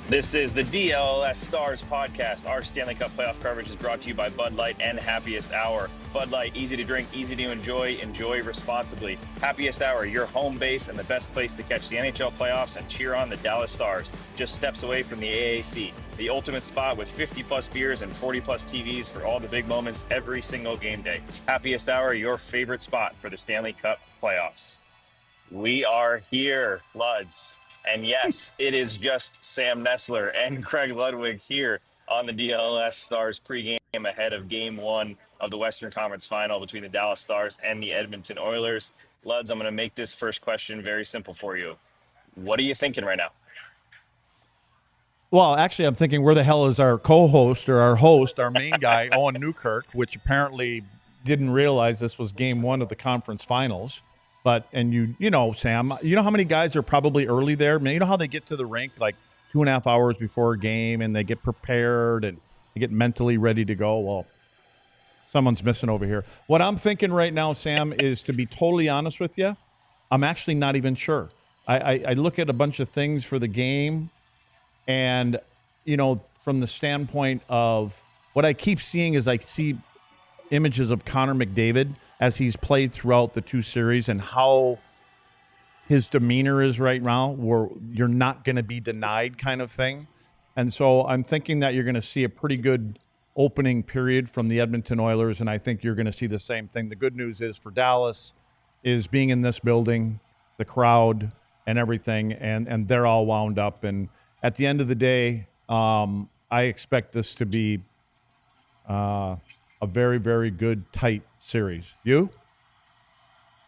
This is the DLLS Stars podcast. Our Stanley Cup playoff coverage is brought to you by Bud Light and Happiest Hour. Bud Light, easy to drink, easy to enjoy. Enjoy responsibly. Happiest Hour, your home base and the best place to catch the NHL playoffs and cheer on the Dallas Stars. Just steps away from the AAC. The ultimate spot with 50-plus beers and 40-plus TVs for all the big moments every single game day. Happiest Hour, your favorite spot for the Stanley Cup playoffs. We are here, Luds. And yes, it is just Sam Nestler and Craig Ludwig here on the DLLS Stars pregame ahead of Game 1 of the Western Conference Final between the Dallas Stars and the Edmonton Oilers. Luds, I'm going to make this first question very simple for you. What are you thinking right now? Well, actually, I'm thinking where the hell is our co-host or our host, our main guy, Owen Newkirk, which apparently didn't realize this was Game 1 of the conference finals. But, and you know, Sam, you know how many guys are probably early there? I mean, you know how they get to the rink like 2.5 hours before a game and they get prepared and they get mentally ready to go? Well, someone's missing over here. What I'm thinking right now, Sam, is to be totally honest with you, I'm actually not even sure. I look at a bunch of things for the game and, you know, from the standpoint of what I keep seeing is I see images of Connor McDavid as he's played throughout the two series and how his demeanor is right now, where you're not going to be denied kind of thing. And so I'm thinking that you're going to see a pretty good opening period from the Edmonton Oilers, and I think you're going to see the same thing. The good news is for Dallas is being in this building, the crowd and everything, and they're all wound up. And at the end of the day, I expect this to be a very, very good, tight series. You?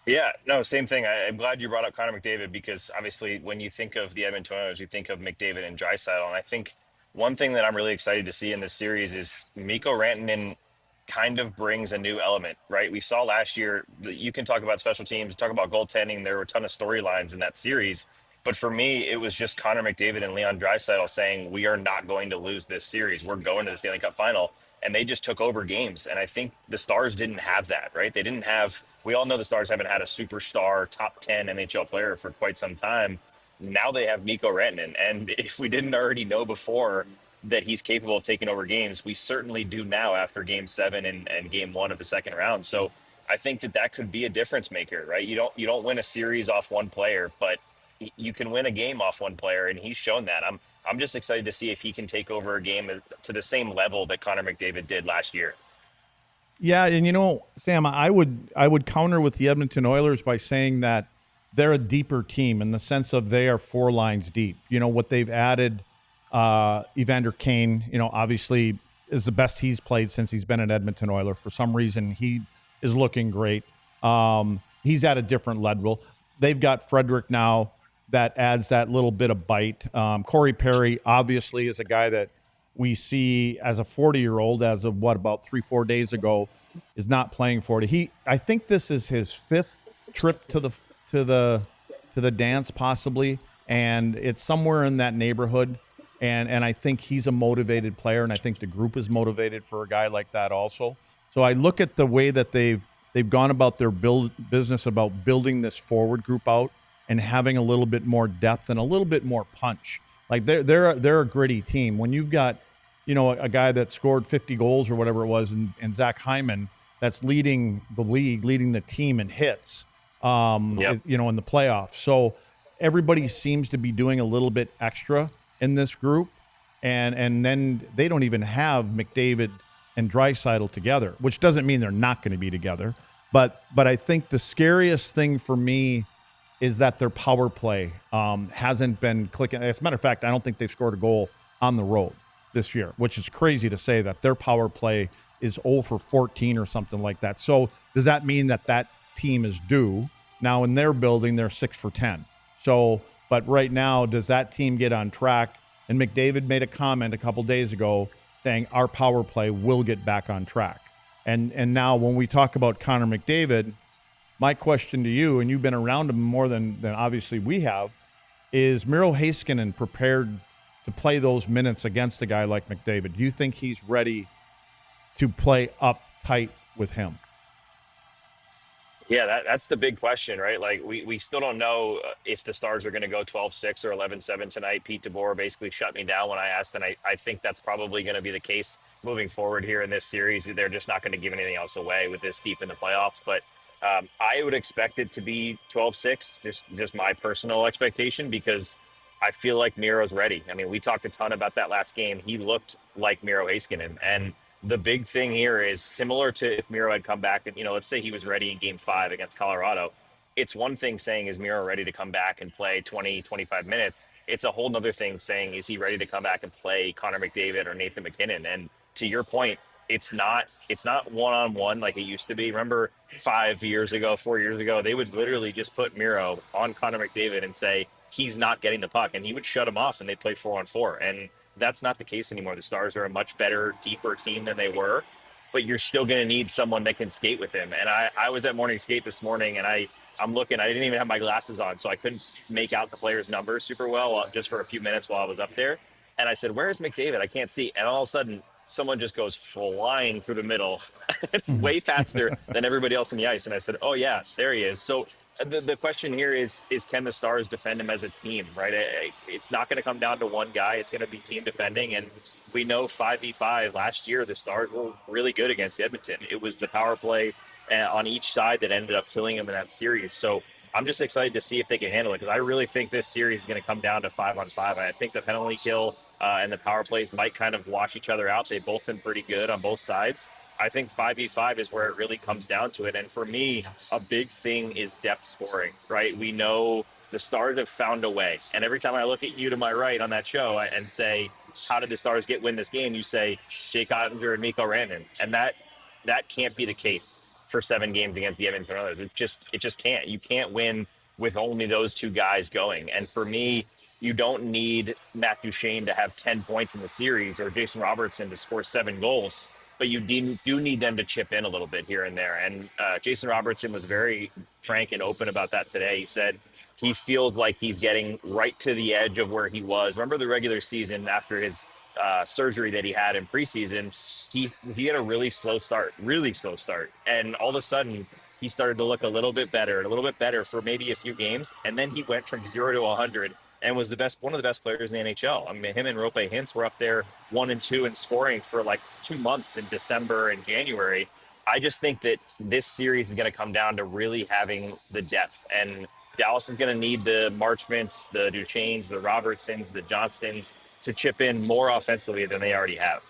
Yeah, no, same thing. I'm glad you brought up Connor McDavid because obviously when you think of the Edmonton Oilers, you think of McDavid and Draisaitl. And I think one thing that I'm really excited to see in this series is Mikko Rantanen kind of brings a new element, right? We saw last year that you can talk about special teams, talk about goaltending. There were a ton of storylines in that series. But for me, it was just Connor McDavid and Leon Draisaitl saying, we are not going to lose this series. We're going to the Stanley Cup Final. And they just took over games. And I think the Stars didn't have that, right? They didn't have, we all know the Stars haven't had a superstar top 10 NHL player for quite some time. Now they have Mikko Rantanen. And if we didn't already know before that he's capable of taking over games, we certainly do now after Game 7 and Game 1 of the second round. So I think that could be a difference maker, right? You don't win a series off one player, but you can win a game off one player, and he's shown that. I'm just excited to see if he can take over a game to the same level that Connor McDavid did last year. Yeah, and you know, Sam, I would counter with the Edmonton Oilers by saying that they're a deeper team in the sense of they are 4 lines deep. You know, what they've added, Evander Kane, you know, obviously is the best he's played since he's been an Edmonton Oiler. For some reason, he is looking great. He's at a different level. They've got Frederick now. That adds that little bit of bite. Corey Perry obviously is a guy that we see as a 40-year-old as of about 3-4 days ago is not playing 40. I think this is his 5th trip to the dance possibly, and it's somewhere in that neighborhood. And I think he's a motivated player, and I think the group is motivated for a guy like that also. So I look at the way that they've gone about their business about building this forward group out and having a little bit more depth and a little bit more punch. Like they're a gritty team. When you've got, you know, a guy that scored 50 goals or whatever it was, and Zach Hyman that's leading the league, leading the team in hits, you know, in the playoffs. So everybody seems to be doing a little bit extra in this group, and then they don't even have McDavid and Draisaitl together, which doesn't mean they're not going to be together. But I think the scariest thing for me is that their power play hasn't been clicking. As a matter of fact, I don't think they've scored a goal on the road this year, which is crazy to say that their power play is 0 for 14 or something like that. So does that mean that team is due? Now in their building, they're 6 for 10. So, but right now, does that team get on track? And McDavid made a comment a couple days ago saying our power play will get back on track. And now when we talk about Connor McDavid, my question to you, and you've been around him more than obviously we have, is Miro Heiskanen prepared to play those minutes against a guy like McDavid? Do you think he's ready to play up tight with him? Yeah, that's the big question, right? Like we still don't know if the Stars are going to go 12-6 or 11-7 tonight. Pete DeBoer basically shut me down when I asked, and I think that's probably going to be the case moving forward here in this series. They're just not going to give anything else away with this deep in the playoffs. But I would expect it to be 12-6, just my personal expectation, because I feel like Miro's ready. I mean, we talked a ton about that last game. He looked like Miro Heiskanen, and the big thing here is similar to if Miro had come back and, let's say he was ready in game 5 against Colorado. It's one thing saying, is Miro ready to come back and play 20, 25 minutes? It's a whole nother thing saying, is he ready to come back and play Connor McDavid or Nathan MacKinnon? And to your point, it's not one-on-one like it used to be. Remember 4 years ago, they would literally just put Miro on Connor McDavid and say, he's not getting the puck, and he would shut him off and they'd play 4-on-4. And that's not the case anymore. The Stars are a much better, deeper team than they were, but you're still going to need someone that can skate with him. And I was at morning skate this morning, and I'm looking, I didn't even have my glasses on, so I couldn't make out the players' numbers super well just for a few minutes while I was up there. And I said, where's McDavid? I can't see. And all of a sudden, someone just goes flying through the middle way faster than everybody else in the ice. And I said, oh yeah, there he is. So the question here is can the Stars defend him as a team, right? It's not going to come down to one guy. It's going to be team defending. And we know 5v5 last year, the Stars were really good against Edmonton. It was the power play on each side that ended up killing them in that series. So I'm just excited to see if they can handle it, because I really think this series is going to come down to 5-on-5. I think the penalty kill and the power plays might kind of wash each other out. They've both been pretty good on both sides. I think 5v5 is where it really comes down to it. And for me, a big thing is depth scoring, right? We know the Stars have found a way. And every time I look at you to my right on that show and say, how did the Stars win this game? You say, Jake Oettinger and Mikko Rantanen. And that can't be the case for 7 games against the Edmonton Oilers. It just can't. You can't win with only those 2 guys going. And for me, you don't need Matt Duchene to have 10 points in the series or Jason Robertson to score 7 goals. But you do need them to chip in a little bit here and there. And Jason Robertson was very frank and open about that today. He said he feels like he's getting right to the edge of where he was. Remember the regular season after his surgery that he had in preseason, he had a really slow start. And all of a sudden, he started to look a little bit better for maybe a few games. And then he went from 0 to 100. And was one of the best players in the NHL. I mean, him and Roope Hintz were up there 1 and 2 in scoring for like 2 months in December and January. I just think that this series is going to come down to really having the depth. And Dallas is going to need the Marchments, the Duchenes, the Robertsons, the Johnstons to chip in more offensively than they already have.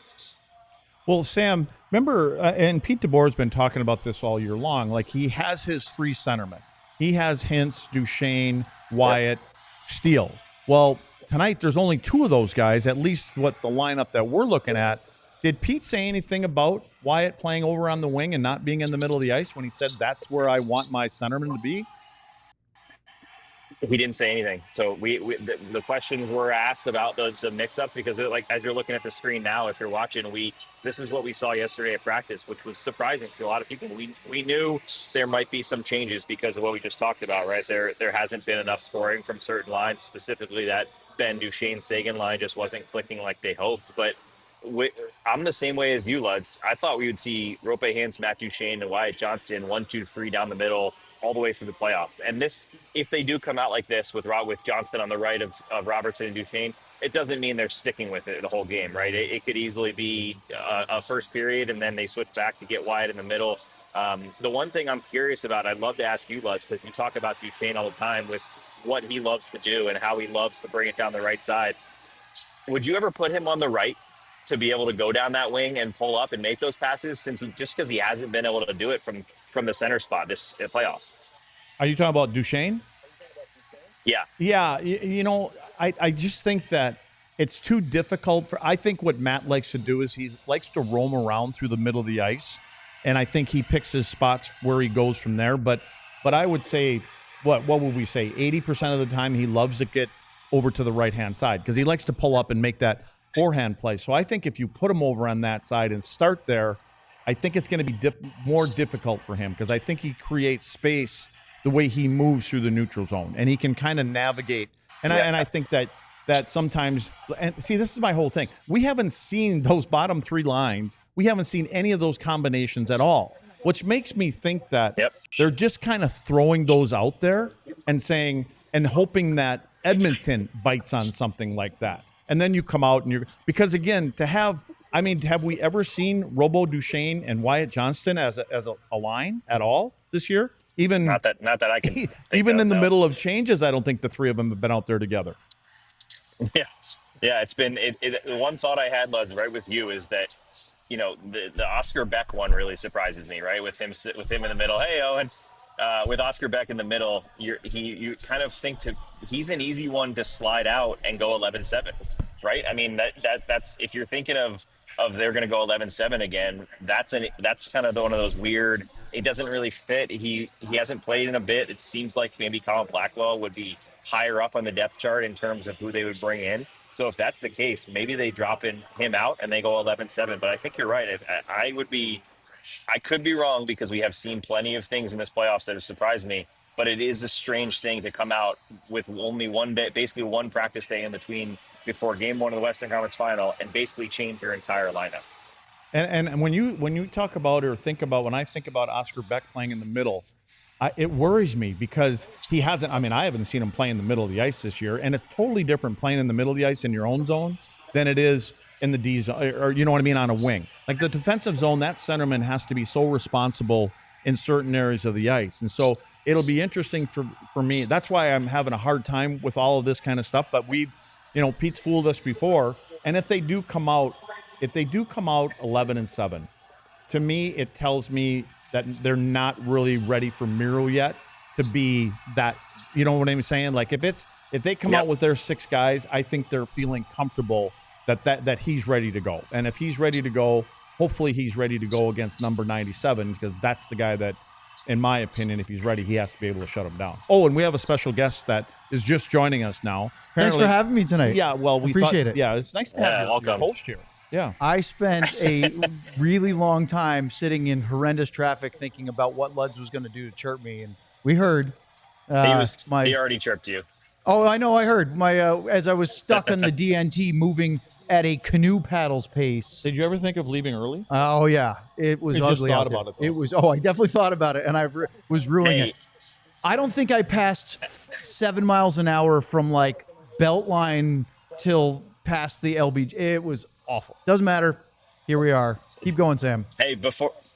Well, Sam, remember, and Pete DeBoer has been talking about this all year long, like he has his 3 centermen. He has Hintz, Duchene, Wyatt, Steele. Well, tonight there's only 2 of those guys, at least what the lineup that we're looking at. Did Pete say anything about Wyatt playing over on the wing and not being in the middle of the ice when he said that's where I want my centerman to be? He didn't say anything. So the questions were asked about the mix-ups, because like as you're looking at the screen now, if you're watching, this is what we saw yesterday at practice, which was surprising to a lot of people. We knew there might be some changes because of what we just talked about, right? There hasn't been enough scoring from certain lines, specifically that Ben Duchene-Sagan line just wasn't clicking like they hoped. But I'm the same way as you, Luds. I thought we would see Roope Hintz, Matt Duchene, and Wyatt Johnston 1, 2, 3 down the middle all the way through the playoffs. And this, if they do come out like this with Johnston on the right of Robertson and Duchene, it doesn't mean they're sticking with it the whole game, right? It could easily be a first period and then they switch back to get Wyatt in the middle. The one thing I'm curious about, I'd love to ask you, Lutz, because you talk about Duchene all the time with what he loves to do and how he loves to bring it down the right side. Would you ever put him on the right to be able to go down that wing and pull up and make those passes, just because he hasn't been able to do it from the center spot this playoffs? Are you talking about Duchene? Yeah. Yeah. I just think that it's too difficult I think what Matt likes to do is he likes to roam around through the middle of the ice. And I think he picks his spots where he goes from there. But I would say what would we say? 80% of the time he loves to get over to the right-hand side because he likes to pull up and make that forehand play. So I think if you put him over on that side and start there, I think it's going to be more difficult for him because I think he creates space the way he moves through the neutral zone, and he can kind of navigate. And I think that sometimes, and see, this is my whole thing. We haven't seen those bottom three lines. We haven't seen any of those combinations at all, which makes me think that they're just kind of throwing those out there and saying and hoping that Edmonton bites on something like that. And then you come out and you're, because again, have we ever seen Robo Duchesne and Wyatt Johnston as a line at all this year? Even not that I can even in the middle of changes, I don't think the three of them have been out there together. Yeah, it's been the one thought I had, Luds, right with you is that, you know, the Oscar Beck one really surprises me, right? With him in the middle. Hey, Owen. With Oscar Beck in the middle, you kind of think he's an easy one to slide out and go 11-7, right? I mean, that's if you're thinking of they're going to go 11-7 again, that's kind of one of those weird. It doesn't really fit. He hasn't played in a bit. It seems like maybe Colin Blackwell would be higher up on the depth chart in terms of who they would bring in. So if that's the case, maybe they drop him out and they go 11-7. But I think you're right. I could be wrong because we have seen plenty of things in this playoffs that have surprised me, but it is a strange thing to come out with only one day, basically one practice day in between before game one of the Western Conference Final and basically change your entire lineup. And when you talk about or think about, when I think about Oscar Beck playing in the middle, it worries me because he hasn't, I haven't seen him play in the middle of the ice this year, and it's totally different playing in the middle of the ice in your own zone than it is in the D zone, or you know what I mean, on a wing. Like the defensive zone, that centerman has to be so responsible in certain areas of the ice. And so it'll be interesting for me. That's why I'm having a hard time with all of this kind of stuff. But Pete's fooled us before. And if they do come out 11-7, to me, it tells me that they're not really ready for Miro yet to be that, you know what I'm saying? Like if they come out with their six guys, I think they're feeling comfortable that he's ready to go. And if he's ready to go, hopefully he's ready to go against number 97, because that's the guy that, in my opinion, if he's ready, he has to be able to shut him down. Oh, and we have a special guest that is just joining us now. Thanks for having me tonight. Yeah, well, we appreciate it. Yeah, it's nice to have your host here. Yeah. I spent a really long time sitting in horrendous traffic thinking about what Luds was going to do to chirp me, and we heard he already chirped you. Oh, I know. I heard as I was stuck on the DNT moving at a canoe paddle's pace. Did you ever think of leaving early? Oh yeah, it was ugly. Just thought about it. Though. It was. Oh, I definitely thought about it, and I was ruining it. I don't think I passed 7 miles an hour from like Beltline till past the LBJ. It was awful. Doesn't matter. Here we are. Keep going, Sam. Hey,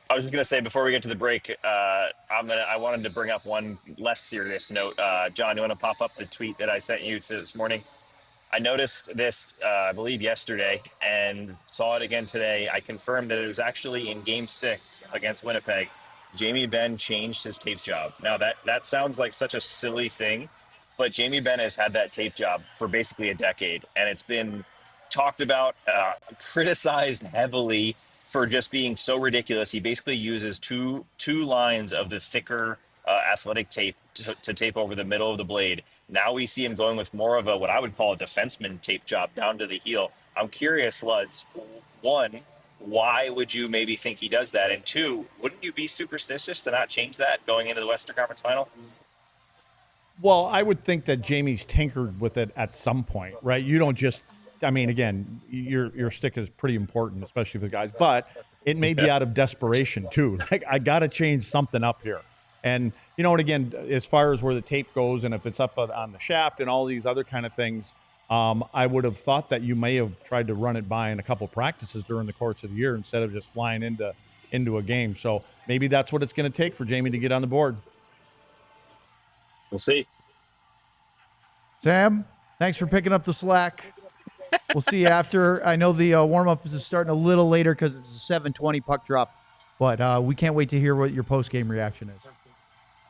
I was just gonna say before we get to the break, I wanted to bring up one less serious note. John, you want to pop up the tweet that I sent you this morning? I noticed this, I believe yesterday, and saw it again today. I confirmed that it was actually in Game 6 against Winnipeg. Jamie Benn changed his tape job. Now that sounds like such a silly thing, but Jamie Benn has had that tape job for basically a decade, and it's been talked about, criticized heavily for just being so ridiculous. He basically uses two lines of the thicker athletic tape to tape over the middle of the blade. Now we see him going with more of what I would call a defenseman tape job down to the heel. I'm curious, Luds, one, why would you maybe think he does that? And two, wouldn't you be superstitious to not change that going into the Western Conference Final? Well, I would think that Jamie's tinkered with it at some point, right? You don't just, again, your stick is pretty important, especially for the guys, but it may be out of desperation too. Like, I got to change something up here. And, and again, as far as where the tape goes and if it's up on the shaft and all these other kind of things, I would have thought that you may have tried to run it by in a couple practices during the course of the year instead of just flying into a game. So maybe that's what it's going to take for Jamie to get on the board. We'll see. Sam, thanks for picking up the slack. We'll see you after. I know the warm-up is starting a little later because it's a 7:20 puck drop, but we can't wait to hear what your post-game reaction is.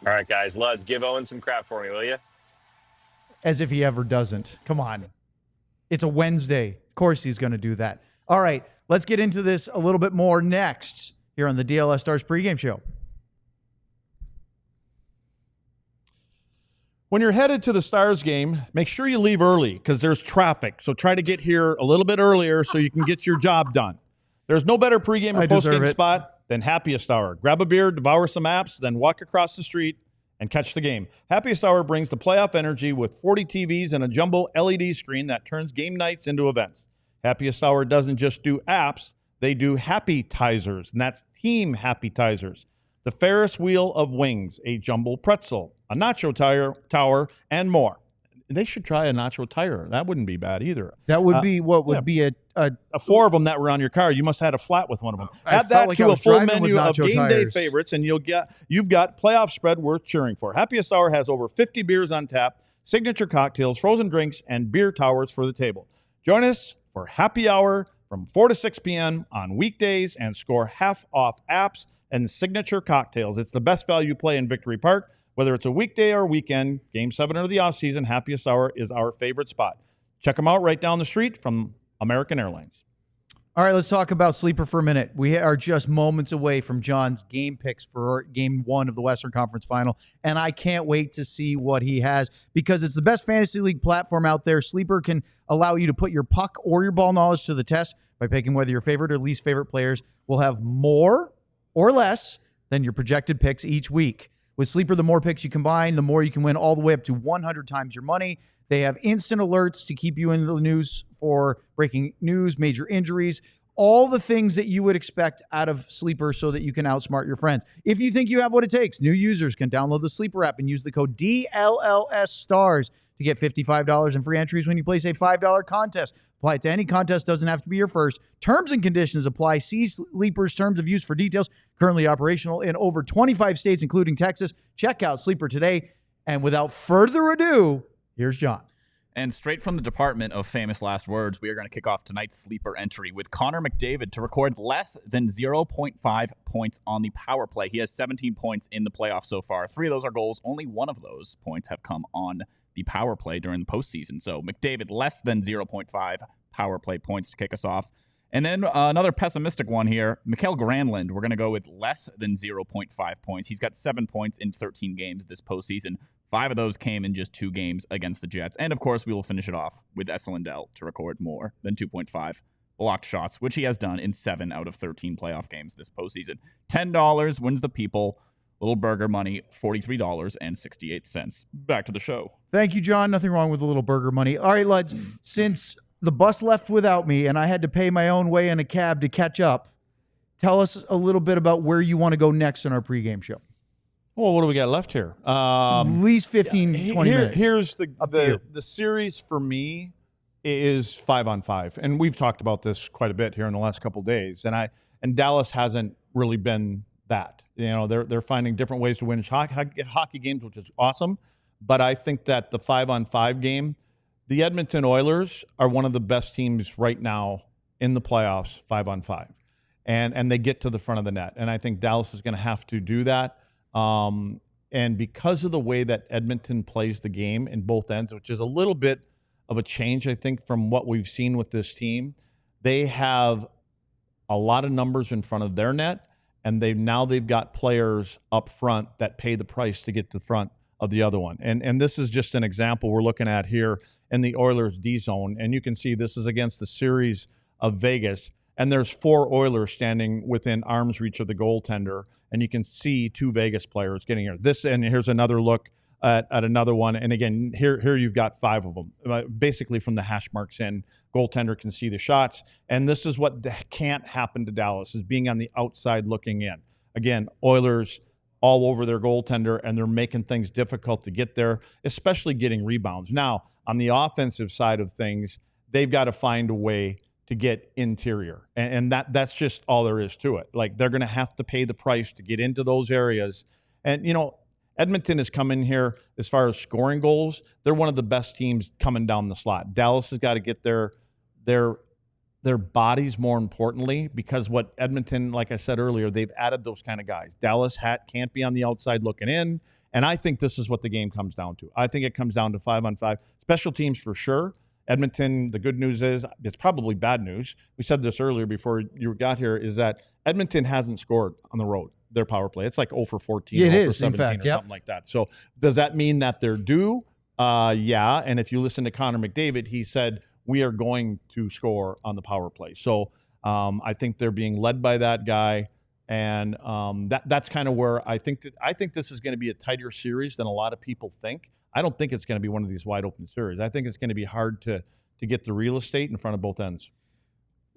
All right, guys. Luds, give Owen some crap for me, will you? As if he ever doesn't. Come on. It's a Wednesday. Of course he's going to do that. All right, let's get into this a little bit more next here on the DLLS Stars Pregame Show. When you're headed to the Stars game, make sure you leave early because there's traffic. So try to get here a little bit earlier so you can get your job done. There's no better pregame or postgame spot than Happiest Hour. Grab a beer, devour some apps, then walk across the street and catch the game. Happiest Hour brings the playoff energy with 40 TVs and a jumbo LED screen that turns game nights into events. Happiest Hour doesn't just do apps, they do happy-tizers, and that's team happy-tizers. The Ferris Wheel of Wings, a jumbo pretzel, a nacho tower, and more. They should try a nacho tire. That wouldn't be bad either. That would be what would be a 4 of them that were on your car. You must have had a flat with one of them. Add that to a full menu of game day favorites, and you've got playoff spread worth cheering for. Happiest Hour has over 50 beers on tap, signature cocktails, frozen drinks, and beer towers for the table. Join us for Happy Hour from 4 to 6 p.m. on weekdays and score half off apps and signature cocktails. It's the best value play in Victory Park. Whether it's a weekday or weekend, Game 7 or the offseason, Happiest Hour is our favorite spot. Check them out right down the street from American Airlines. All right, let's talk about Sleeper for a minute. We are just moments away from John's game picks for Game 1 of the Western Conference Final, and I can't wait to see what he has because it's the best fantasy league platform out there. Sleeper can allow you to put your puck or your ball knowledge to the test by picking whether your favorite or least favorite players will have more or less than your projected picks each week. With Sleeper, the more picks you combine, the more you can win, all the way up to 100 times your money. They have instant alerts to keep you in the news for breaking news, major injuries, all the things that you would expect out of Sleeper so that you can outsmart your friends. If you think you have what it takes, new users can download the Sleeper app and use the code DLLS Stars to get $55 in free entries when you place a $5 contest. Apply it to any contest, doesn't have to be your first. Terms and conditions apply. See Sleeper's terms of use for details. Currently operational in over 25 states, including Texas. Check out Sleeper today. And without further ado, here's John. And straight from the Department of Famous Last Words, we are going to kick off tonight's Sleeper entry with Connor McDavid to record less than 0.5 points on the power play. He has 17 points in the playoffs so far. 3 of those are goals. Only one of those points have come on the power play during the postseason. So McDavid, less than 0.5 power play points to kick us off. And then another pessimistic one here, Mikael Granlund. We're going to go with less than 0.5 points. He's got 7 points in 13 games this postseason. 5 of those came in just 2 games against the Jets. And, of course, we will finish it off with Esa Lindell to record more than 2.5 blocked shots, which he has done in 7 out of 13 playoff games this postseason. $10 wins the people. Little burger money, $43.68. Back to the show. Thank you, John. Nothing wrong with a little burger money. All right, lads. Since the bus left without me and I had to pay my own way in a cab to catch up, tell us a little bit about where you want to go next in our pregame show. Well, what do we got left here? At least 15, 20 minutes. Here's the series for me is 5-on-5. And we've talked about this quite a bit here in the last couple of days. And Dallas hasn't really been that. You know, they're finding different ways to win hockey games, which is awesome. But I think that the 5-on-5 game, the Edmonton Oilers are one of the best teams right now in the playoffs, 5-on-5. And they get to the front of the net. And I think Dallas is going to have to do that. And because of the way that Edmonton plays the game in both ends, which is a little bit of a change, I think, from what we've seen with this team, they have a lot of numbers in front of their net. And they've got players up front that pay the price to get to the front of the other one. And this is just an example we're looking at here in the Oilers D zone. And you can see this is against the series of Vegas. And there's 4 Oilers standing within arm's reach of the goaltender. And you can see 2 Vegas players getting here. And here's another look at another one. And again, here you've got 5 of them. Basically from the hash marks in, goaltender can see the shots. And this is what can't happen to Dallas, is being on the outside looking in. Again, Oilers all over their goaltender, and they're making things difficult to get there, especially getting rebounds. Now, on the offensive side of things, they've got to find a way to get interior. And that's just all there is to it. Like, they're going to have to pay the price to get into those areas. And, you know, Edmonton has come in here as far as scoring goals. They're one of the best teams coming down the slot. Dallas has got to get their bodies, more importantly, because what Edmonton, like I said earlier, they've added those kind of guys. Dallas can't be on the outside looking in. And I think this is what the game comes down to. I think it comes down to 5-on-5. Special teams for sure. Edmonton, the good news is, it's probably bad news. We said this earlier before you got here, is that Edmonton hasn't scored on the road. their power play. It's like 0 for 14, Yeah, it 0 for is, in 17 fact, or yep. something like that. So does that mean that they're due? Yeah. And if you listen to Connor McDavid, he said, we are going to score on the power play. So I think they're being led by that guy. And that's kind of where I think this is going to be a tighter series than a lot of people think. I don't think it's going to be one of these wide open series. I think it's going to be hard to get the real estate in front of both ends.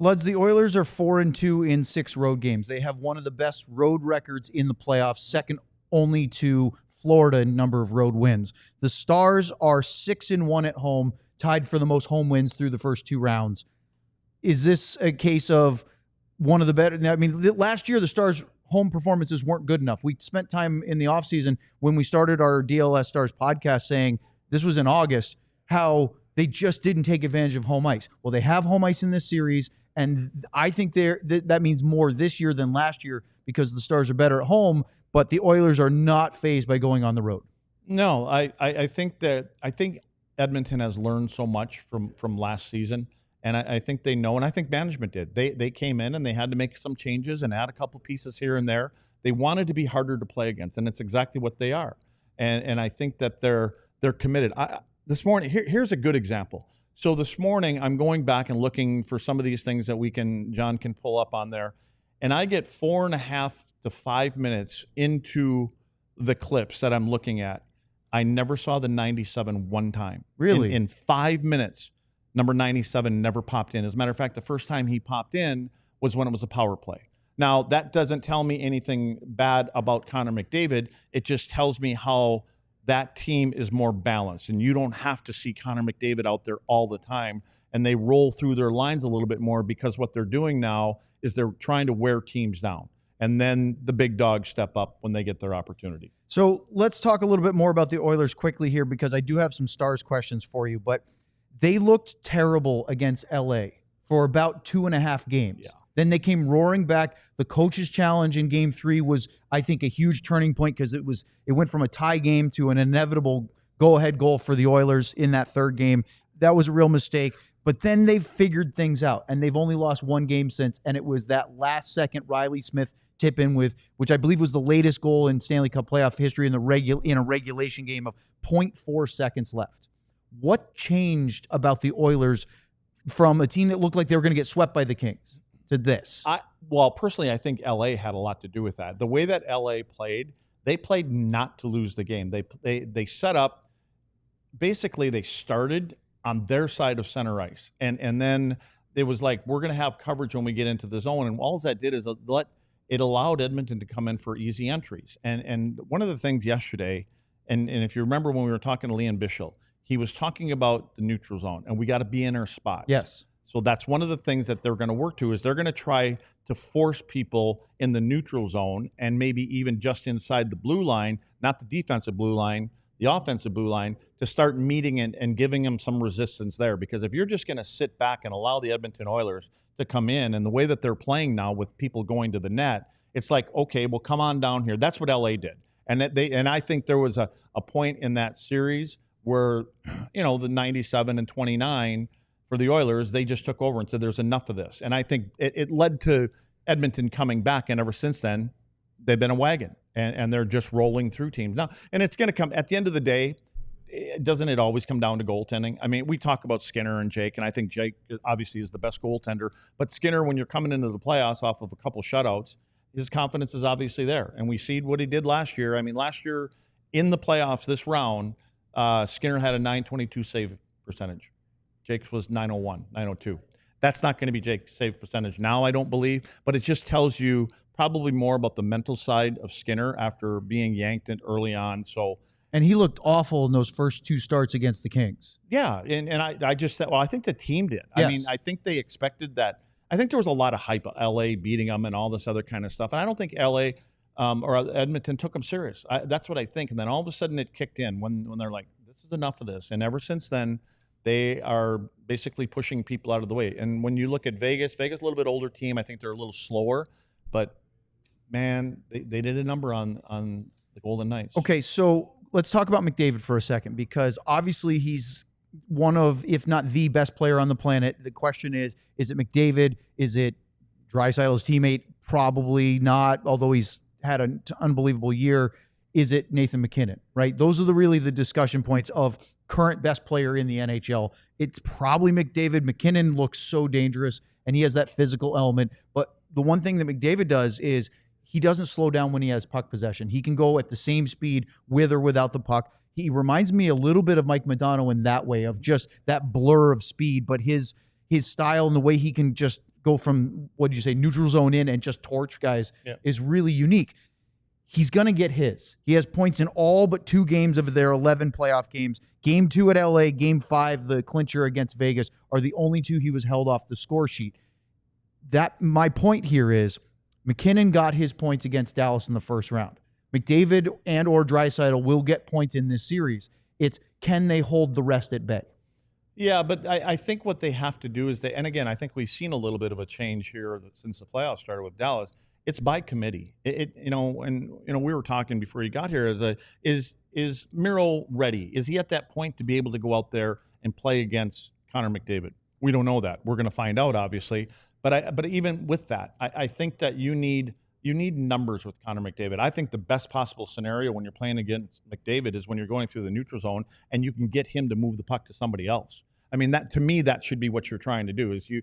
Luds, the Oilers are 4-2 in 6 road games. They have one of the best road records in the playoffs, second only to Florida in number of road wins. The Stars are 6-1 at home, tied for the most home wins through the first 2 rounds. Is this a case of one of the better? I mean, last year the Stars' home performances weren't good enough. We spent time in the offseason when we started our DLLS Stars podcast saying, this was in August, how they just didn't take advantage of home ice. Well, they have home ice in this series, and I think that means more this year than last year because the Stars are better at home, but the Oilers are not fazed by going on the road. No, I think Edmonton has learned so much from last season. And I think they know, and I think management did. They came in and they had to make some changes and add a couple pieces here and there. They wanted to be harder to play against, and it's exactly what they are. And I think that they're committed. This morning, here's a good example. So this morning, I'm going back and looking for some of these things that John can pull up on there, and I get 4.5 to 5 minutes into the clips that I'm looking at. I never saw the 97 one time. Really? In 5 minutes. Number 97 never popped in. As a matter of fact, the first time he popped in was when it was a power play. Now, that doesn't tell me anything bad about Connor McDavid. It just tells me how that team is more balanced. And you don't have to see Connor McDavid out there all the time. And they roll through their lines a little bit more because what they're doing now is they're trying to wear teams down. And then the big dogs step up when they get their opportunity. So let's talk a little bit more about the Oilers quickly here because I do have some Stars questions for you. But they looked terrible against LA for about 2.5 games. Yeah. Then they came roaring back. The coach's challenge in Game 3 was, I think, a huge turning point because it went from a tie game to an inevitable go-ahead goal for the Oilers in that third game. That was a real mistake. But then they've figured things out, and they've only lost 1 game since, and it was that last-second Riley Smith tip-in which I believe was the latest goal in Stanley Cup playoff history in a regulation game of 0.4 seconds left. What changed about the Oilers from a team that looked like they were going to get swept by the Kings to this? Well, personally, I think LA had a lot to do with that. The way that LA played, they played not to lose the game. They set up, basically they started on their side of center ice. And then it was like, we're going to have coverage when we get into the zone. And all that did is it allowed Edmonton to come in for easy entries. And one of the things yesterday, and if you remember when we were talking to Liam Bichel, he was talking about the neutral zone, and we got to be in our spots. Yes. So that's one of the things that they're going to work to is they're going to try to force people in the neutral zone and maybe even just inside the blue line, not the defensive blue line, the offensive blue line, to start meeting and giving them some resistance there. Because if you're just going to sit back and allow the Edmonton Oilers to come in, and the way that they're playing now with people going to the net, it's like, okay, well, come on down here. That's what LA did. And I think there was a point in that series where, the 97 and 29 for the Oilers, they just took over and said, there's enough of this. And I think it led to Edmonton coming back. And ever since then, they've been a wagon and they're just rolling through teams now. And it's going to come at the end of the day. Doesn't it always come down to goaltending? I mean, we talk about Skinner and Jake, and I think Jake obviously is the best goaltender. But Skinner, when you're coming into the playoffs off of a couple shutouts, his confidence is obviously there. And we see what he did last year. I mean, last year in the playoffs, this round, Skinner had a .922 save percentage. Jake's was .901, .902. That's not going to be Jake's save percentage now, I don't believe. But it just tells you probably more about the mental side of Skinner after being yanked in early on. And he looked awful in those first 2 starts against the Kings. Yeah, and I just thought, well, I think the team did. Yes. I mean, I think they expected that. I think there was a lot of hype of LA beating them and all this other kind of stuff. And I don't think LA or Edmonton took them serious. That's what I think. And then all of a sudden it kicked in when they're like, this is enough of this. And ever since then, they are basically pushing people out of the way. And when you look at Vegas, a little bit older team. I think they're a little slower. But, man, they did a number on the Golden Knights. Okay, so let's talk about McDavid for a second because obviously he's one of, if not the best player on the planet. The question is it McDavid? Is it Draisaitl's teammate? Probably not, although he's had an unbelievable year. Is it Nathan MacKinnon, right? Those are really the discussion points of current best player in the NHL. It's probably McDavid. MacKinnon looks so dangerous, and he has that physical element. But the one thing that McDavid does is he doesn't slow down when he has puck possession. He can go at the same speed with or without the puck. He reminds me a little bit of Mike Modano in that way, of just that blur of speed, but his style and the way he can just go from, what did you say, neutral zone in and just torch guys is really unique. He's going to get his. He has points in all but 2 games of their 11 playoff games. Game 2 at LA, Game 5, the clincher against Vegas, are the only 2 he was held off the score sheet. My point here is MacKinnon got his points against Dallas in the first round. McDavid and or Draisaitl will get points in this series. It's, can they hold the rest at bay? Yeah, but I think what they have to do is and again, I think we've seen a little bit of a change here since the playoffs started with Dallas. It's by committee. We were talking before you got here. Is Miro ready? Is he at that point to be able to go out there and play against Connor McDavid? We don't know that. We're going to find out, obviously. But even with that, I think that you need numbers with Connor McDavid. I think the best possible scenario when you're playing against McDavid is when you're going through the neutral zone and you can get him to move the puck to somebody else. I mean, that to me, that should be what you're trying to do, is you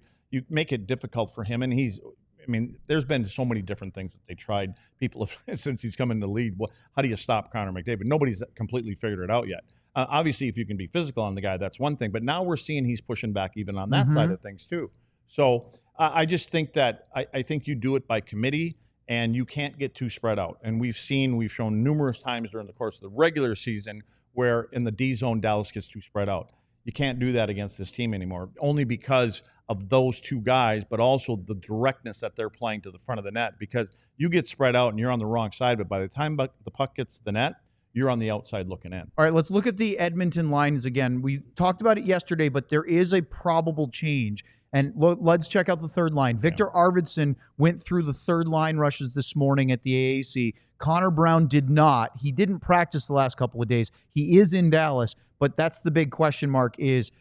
make it difficult for him. And there's been so many different things that they tried. People have, since he's come in the league, how do you stop Connor McDavid? Nobody's completely figured it out yet. Obviously, if you can be physical on the guy, that's one thing. But now we're seeing he's pushing back even on that side of things too. So I just think that I think you do it by committee, and you can't get too spread out. And we've shown numerous times during the course of the regular season where in the D zone, Dallas gets too spread out. You can't do that against this team anymore, only because of those 2 guys, but also the directness that they're playing to the front of the net, because you get spread out and you're on the wrong side, but by the time the puck gets to the net, you're on the outside looking in. All right, let's look at the Edmonton lines again. We talked about it yesterday, but there is a probable change. And let's check out the third line. Victor Arvidsson went through the third line rushes this morning at the AAC. Connor Brown did not. He didn't practice the last couple of days. He is in Dallas, but that's the big question mark is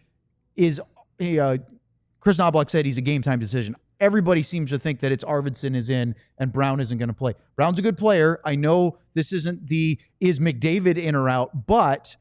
Chris Knobloch said he's a game-time decision. Everybody seems to think that it's Arvidsson is in and Brown isn't going to play. Brown's a good player. I know this isn't is McDavid in or out, but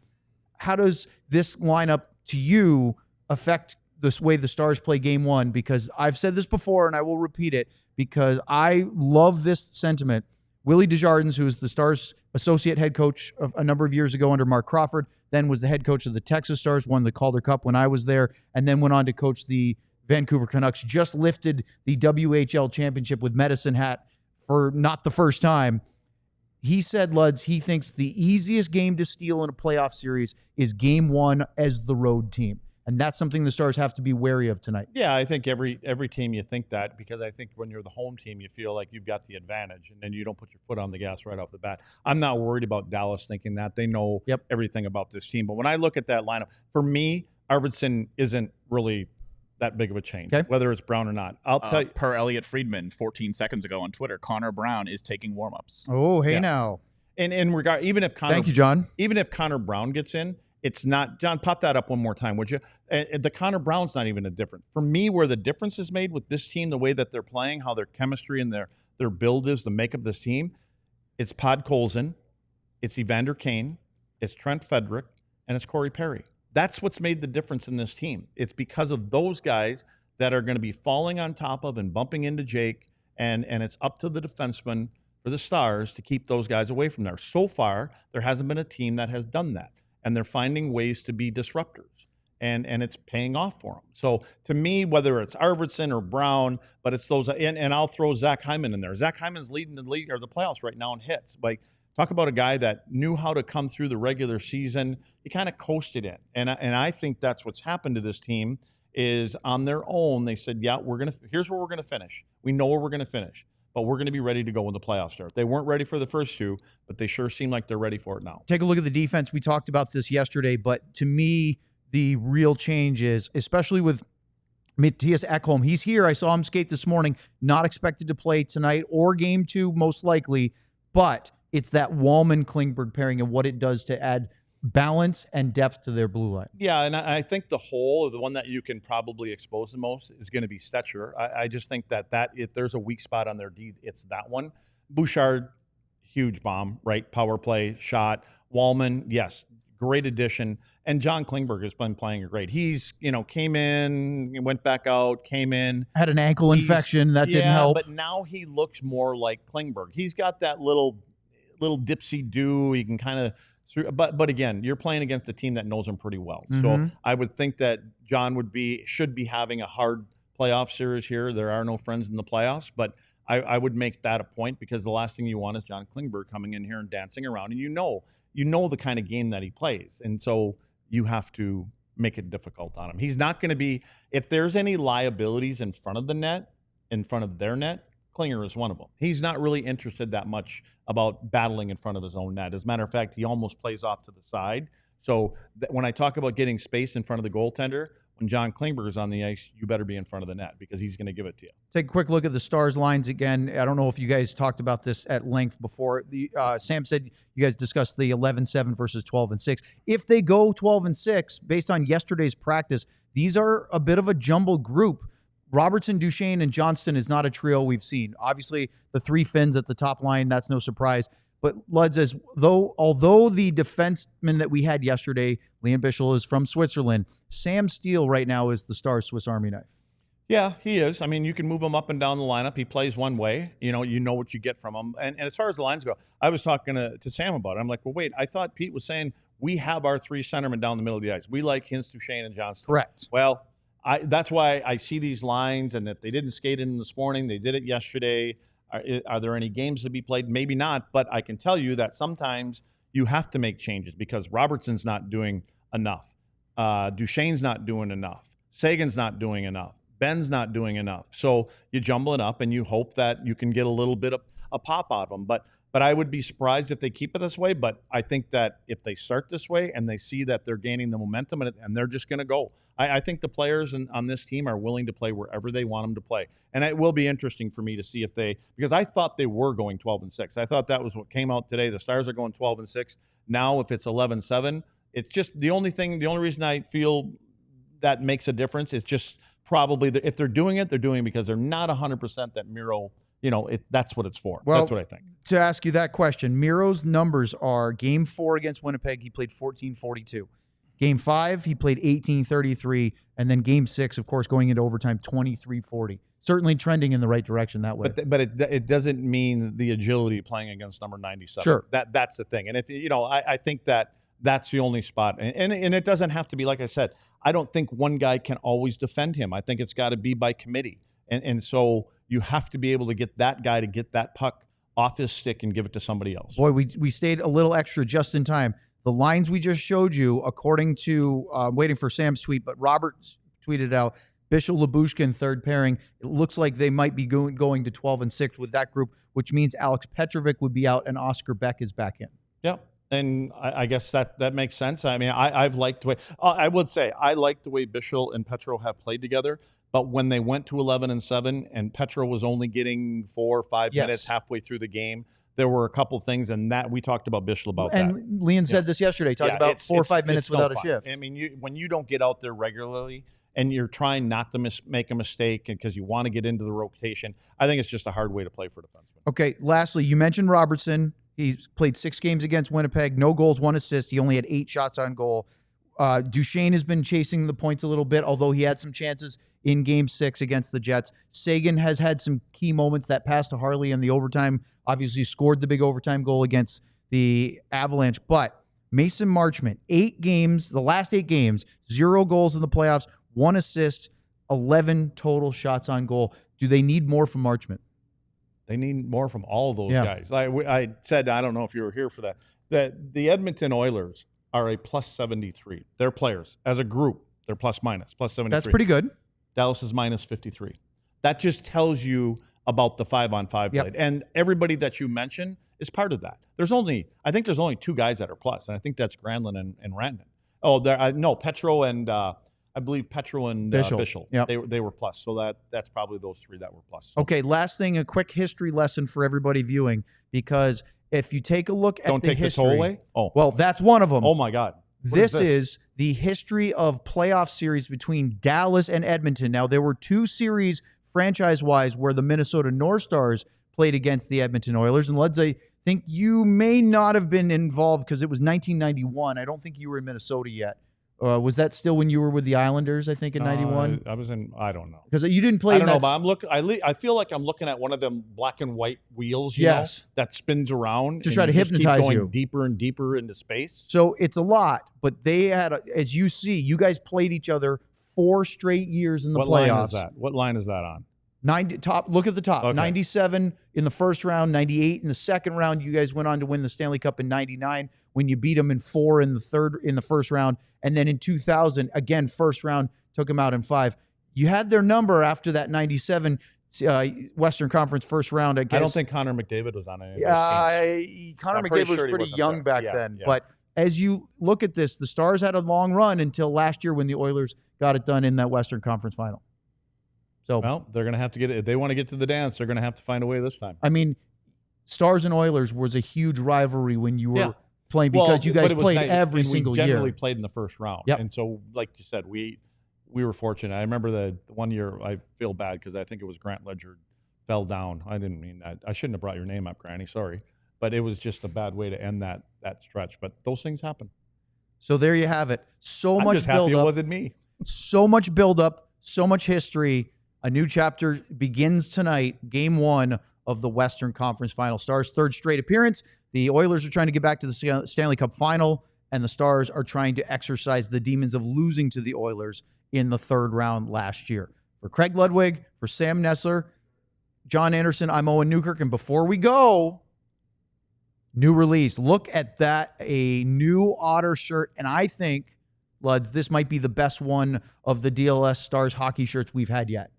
how does this lineup to you affect this way the Stars play Game 1? Because I've said this before and I will repeat it because I love this sentiment. Willie Desjardins, who is the Stars associate head coach of a number of years ago under Mark Crawford, then was the head coach of the Texas Stars, won the Calder Cup when I was there, and then went on to coach the Vancouver Canucks, just lifted the WHL championship with Medicine Hat for not the first time. He said, Luds, he thinks the easiest game to steal in a playoff series is Game 1 as the road team. And that's something the Stars have to be wary of tonight. Yeah, I think every team you think that, because I think when you're the home team, you feel like you've got the advantage, and then you don't put your foot on the gas right off the bat. I'm not worried about Dallas thinking that. They know everything about this team. But when I look at that lineup, for me, Arvidsson isn't really that big of a change, whether it's Brown or not. I'll tell you. Per Elliot Friedman 14 seconds ago on Twitter, Connor Brown is taking warm-ups. Oh, hey now. And in regard, even if Connor, thank you, John. Even if Connor Brown gets in, it's not, John, pop that up one more time, would you? The Connor Brown's not even a difference. For me, where the difference is made with this team, the way that they're playing, how their chemistry and their build is, the makeup of this team, it's Podkolzin, it's Evander Kane, it's Trent Frederick, and it's Corey Perry. That's what's made the difference in this team. It's because of those guys that are going to be falling on top of and bumping into Jake, and it's up to the defenseman for the Stars to keep those guys away from there. So far, there hasn't been a team that has done that. And they're finding ways to be disruptors, and it's paying off for them. So to me, whether it's Arvidsson or Brown, but it's those, and I'll throw Zach Hyman in there. Zach Hyman's leading the league or the playoffs right now in hits. Like, talk about a guy that knew how to come through the regular season. He kind of coasted in, and I think that's what's happened to this team is on their own. They said, yeah, here's where we're gonna finish. We know where we're gonna finish, but we're going to be ready to go when the playoffs start. They weren't ready for the first 2, but they sure seem like they're ready for it now. Take a look at the defense. We talked about this yesterday, but to me, the real change is, especially with Mattias Ekholm, he's here. I saw him skate this morning, not expected to play tonight or Game 2, most likely, but it's that Wallman-Klingberg pairing and what it does to add balance and depth to their blue line. Yeah, and I think the one that you can probably expose the most is going to be Stetcher. I just think that if there's a weak spot on their D, it's that one. Bouchard, huge bomb, right? Power play shot. Wallman, yes, great addition. And John Klingberg has been playing great. He's, came in, went back out, came in. Had an ankle infection that didn't help. But now he looks more like Klingberg. He's got that little dipsy do. He can kind of, but again, you're playing against a team that knows him pretty well. So I would think that John should be having a hard playoff series here. There are no friends in the playoffs, but I would make that a point, because the last thing you want is John Klingberg coming in here and dancing around, and you know the kind of game that he plays, and so you have to make it difficult on him. He's not going to be, if there's any liabilities in front of the net, in front of their net, Klinger is one of them. He's not really interested that much about battling in front of his own net. As a matter of fact, he almost plays off to the side. So when I talk about getting space in front of the goaltender, when John Klingberg is on the ice, you better be in front of the net, because he's going to give it to you. Take a quick look at the Stars lines again. I don't know if you guys talked about this at length before. Sam said you guys discussed the 11-7 versus 12-6. If they go 12-6, based on yesterday's practice, these are a bit of a jumbled group. Robertson, Duchesne, and Johnston is not a trio we've seen. Obviously, the three Finns at the top line, that's no surprise. But Lud says, although the defenseman that we had yesterday, Liam Bichsel, is from Switzerland, Sam Steele right now is the Stars' Swiss Army knife. Yeah, he is. I mean, you can move him up and down the lineup. He plays one way. You know what you get from him. And as far as the lines go, I was talking to Sam about it. I'm like, well, wait, I thought Pete was saying we have our three centermen down the middle of the ice. We like Hintz, Duchesne, and Johnston. Correct. Well, that's why I see these lines, and if they didn't skate in this morning, they did it yesterday. Are there any games to be played? Maybe not, but I can tell you that sometimes you have to make changes, because Robertson's not doing enough. Duchesne's not doing enough. Sagan's not doing enough. Ben's not doing enough. So you jumble it up, and you hope that you can get a little bit of a pop out of them. But I would be surprised if they keep it this way. But I think that if they start this way and they see that they're gaining the momentum and they're just going to go, I think the players on this team are willing to play wherever they want them to play. And it will be interesting for me to see because I thought they were going 12-6. I thought that was what came out today. The Stars are going 12-6. Now, if it's 11-7, it's just the only reason I feel that makes a difference is just probably if they're doing it because they're not 100% that Miro, that's what it's for. Well, that's what I think. To ask you that question, Miro's numbers are Game 4 against Winnipeg, he played 14-42. Game 5, he played 18-33. And then Game 6, of course, going into overtime, 23-40. Certainly trending in the right direction that way. But it doesn't mean the agility playing against number 97. Sure. That's the thing. And if I think that's the only spot. And it doesn't have to be, like I said, I don't think one guy can always defend him. I think it's got to be by committee. And so you have to be able to get that guy to get that puck off his stick and give it to somebody else. Boy, we stayed a little extra just in time. The lines we just showed you, according to, waiting for Sam's tweet, but Robert tweeted out, Bichsel, Lyubushkin, third pairing. It looks like they might be going to 12-6 with that group, which means Alex Petrovic would be out and Oscar Beck is back in. Yeah. And I guess that makes sense. I mean, I've liked the way I would say I like the way Bichsel and Petro have played together. But when they went to 11-7 and Petro was only getting 4 or 5 minutes halfway through the game, there were a couple things, and that we talked about Bichsel about that. And Leon said this yesterday, talked about 4 or 5 minutes without a shift. I mean, when you don't get out there regularly and you're trying not to make a mistake because you want to get into the rotation, I think it's just a hard way to play for defensemen. Okay, lastly, you mentioned Robertson. He's played 6 games against Winnipeg, no goals, 1 assist. He only had 8 shots on goal. Duchesne has been chasing the points a little bit, although he had some chances in Game 6 against the Jets. Sagan has had some key moments. That pass to Harley in the overtime, obviously scored the big overtime goal against the Avalanche. But Mason Marchment, 8 games, the last 8 games, 0 goals in the playoffs, 1 assist, 11 total shots on goal. Do they need more from Marchment? They need more from all of those guys. I said, I don't know if you were here for that the Edmonton Oilers are a +73. Their players, as a group, they're plus 73. That's pretty good. Dallas is -53. That just tells you about the 5-on-5 play. And everybody that you mentioned is part of that. I think there's only 2 guys that are plus, and I think that's Granlund and Rantanen. Oh, Petro and I believe Petro and Bichsel. Yep. They were plus. So that's probably those 3 that were plus. So. Okay, last thing, a quick history lesson for everybody viewing, because if you take a look at the history. Don't take the toll away? Oh. Well, that's one of them. Oh, my God. This is the history of playoff series between Dallas and Edmonton. Now, there were 2 series franchise-wise where the Minnesota North Stars played against the Edmonton Oilers. And let's say think you may not have been involved because it was 1991. I don't think you were in Minnesota yet. Was that still when you were with the Islanders, I think, in 91? I was in, I don't know. Because you didn't play I don't in know, that. but I feel like I'm looking at one of them black and white wheels, you Yes. know, that spins around To and try to you just keep hypnotize going you. deeper and deeper into space. So it's a lot, but they had, as you see, you guys played each other 4 straight years in the What playoffs. line is that? What line is that on? 90 top. Look at the top. Okay. 97 in the first round, 98 in the second round. You guys went on to win the Stanley Cup in 99 when you beat them in 4 in the first round, and then in 2000 again first round took them out in 5. You had their number after that 97 Western Conference first round. I guess. I don't think Connor McDavid was on any of those teams. Connor I'm pretty McDavid was sure he pretty wasn't young there. back Yeah, then, yeah. but as you look at this, the Stars had a long run until last year when the Oilers got it done in that Western Conference final. So, Well, they're going to have to get it. If they want to get to the dance, they're going to have to find a way this time. I mean, Stars and Oilers was a huge rivalry when you were Yeah. playing because you but guys it was played nice, every and single we generally year. played in the first round. Yep. And so, like you said, we were fortunate. I remember the one year I feel bad because I think it was Grant Ledger fell down. I didn't mean that. I shouldn't have brought your name up, Granny. Sorry. But it was just a bad way to end that stretch. But those things happen. So there you have it. So I'm much just happy build it up, wasn't me. so much build up, so much history. A new chapter begins tonight, game 1 of the Western Conference Final. Stars' 3rd straight appearance. The Oilers are trying to get back to the Stanley Cup Final, and the Stars are trying to exercise the demons of losing to the Oilers in the 3rd round last year. For Craig Ludwig, for Sam Nestler, John Andersen, I'm Owen Newkirk, and before we go, new release. Look at that, a new Otter shirt, and I think, Luds, this might be the best one of the DLS Stars hockey shirts we've had yet.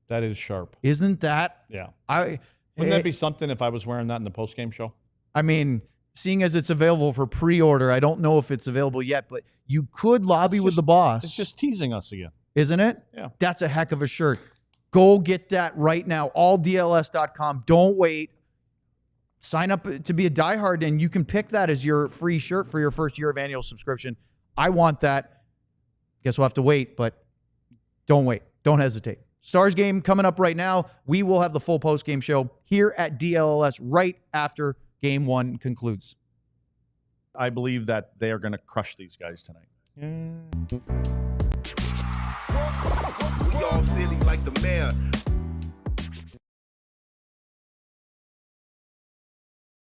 That is sharp. Isn't that? Yeah. Wouldn't Wouldn't that be something if I was wearing that in the postgame show? I mean, seeing as it's available for pre-order, I don't know if it's available yet, but you could lobby with the boss. It's just teasing us again. Isn't it? Yeah. That's a heck of a shirt. Go get that right now. AllDLS.com. Don't wait. Sign up to be a diehard, and you can pick that as your free shirt for your first year of annual subscription. I want that. Guess we'll have to wait, but don't wait. Don't hesitate. Stars game coming up right now. We will have the full post-game show here at DLLS right after Game 1 concludes. I believe that they are going to crush these guys tonight. We all silly like the mayor.